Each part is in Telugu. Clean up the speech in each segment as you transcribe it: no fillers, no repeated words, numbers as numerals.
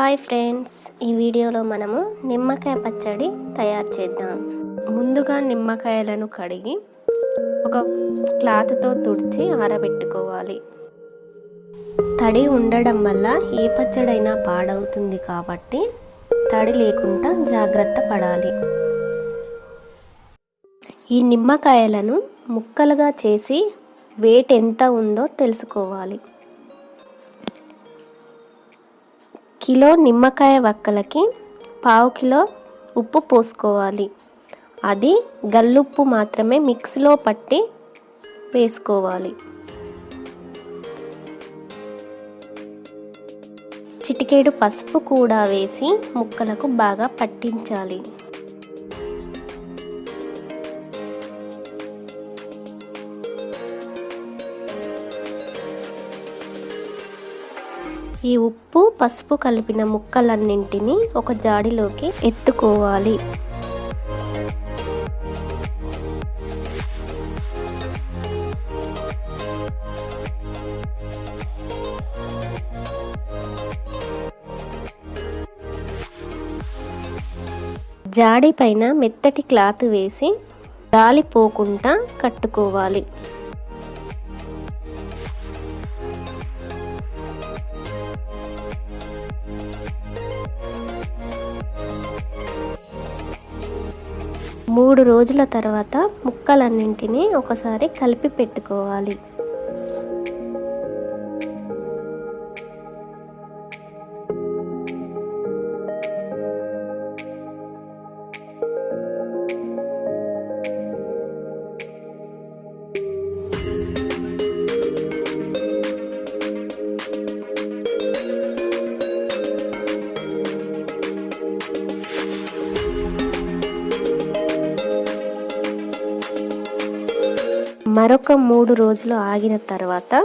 హాయ్ ఫ్రెండ్స్, ఈ వీడియోలో మనము నిమ్మకాయ పచ్చడి తయారు చేద్దాం. ముందుగా నిమ్మకాయలను కడిగి ఒక క్లాత్తో తుడిచి ఆరబెట్టుకోవాలి. తడి ఉండడం వల్ల ఏ పచ్చడైనా పాడవుతుంది కాబట్టి తడి లేకుండా జాగ్రత్త పడాలి. ఈ నిమ్మకాయలను ముక్కలుగా చేసి వెయిట్ ఎంత ఉందో తెలుసుకోవాలి. కిలో నిమ్మకాయ వక్కలకి 1/2 కిలో ఉప్పు పోసుకోవాలి. అది గల్లుప్పు మాత్రమే మిక్సీలో పట్టి వేసుకోవాలి. చిటికెడు పసుపు కూడా వేసి ముక్కలకు బాగా పట్టించాలి. ఈ ఉప్పు పసుపు కలిపిన ముక్కలన్నింటినీ ఒక జాడిలోకి ఎత్తుకోవాలి. జాడి పైన మెత్తటి క్లాత్ వేసి గాలి పోకుండా కట్టుకోవాలి. మూడు రోజుల తర్వాత ముక్కలన్నింటినీ ఒకసారి కలిపి పెట్టుకోవాలి. మరొక 3 రోజులు ఆగిన తర్వాత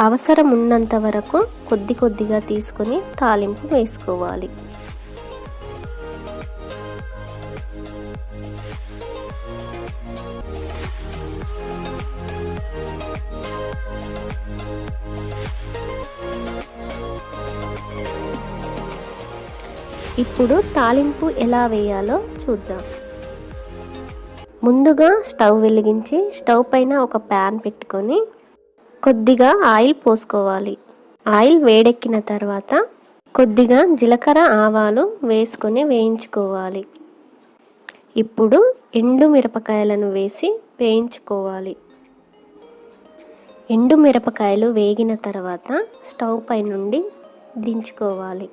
అవసరం ఉన్నంత వరకు కొద్ది కొద్దిగా తీసుకొని తాలింపు వేసుకోవాలి. ఇప్పుడు తాలింపు ఎలా వేయాలో చూద్దాం. ముందుగా స్టవ్ వెలిగించి స్టవ్ పైన ఒక ప్యాన్ పెట్టుకొని కొద్దిగా ఆయిల్ పోసుకోవాలి. ఆయిల్ వేడెక్కిన తర్వాత కొద్దిగా జీలకర్ర ఆవాలు వేసుకొని వేయించుకోవాలి. ఇప్పుడు ఎండు మిరపకాయలను వేసి వేయించుకోవాలి. ఎండు మిరపకాయలు వేగిన తర్వాత స్టవ్ పై నుండి దించుకోవాలి.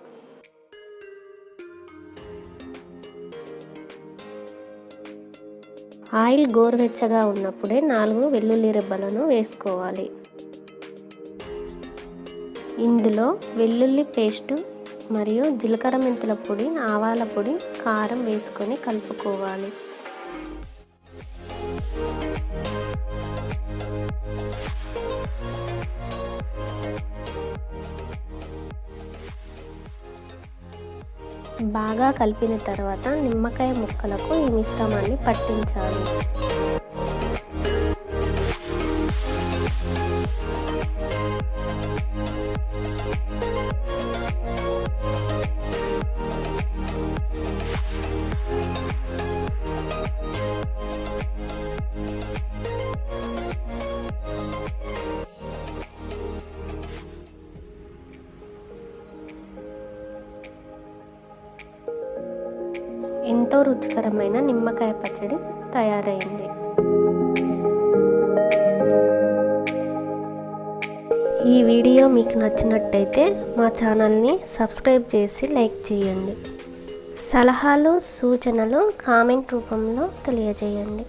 ఆయిల్ గోరువెచ్చగా ఉన్నప్పుడే 4 వెల్లుల్లి రెబ్బలను వేసుకోవాలి. ఇందులో వెల్లుల్లి పేస్టు మరియు జీలకర్ర మెంతుల పొడి, ఆవాల పొడి, కారం వేసుకొని కలుపుకోవాలి. బాగా కలిపిన తర్వాత నిమ్మకాయ ముక్కలకు ఈ మిశ్రమాన్ని పట్టించాలి. ఎంతో రుచికరమైన నిమ్మకాయ పచ్చడి తయారైంది. ఈ వీడియో మీకు నచ్చినట్టయితే మా ఛానల్ని సబ్స్క్రైబ్ చేసి లైక్ చేయండి. సలహాలు, సూచనలు కామెంట్ రూపంలో తెలియజేయండి.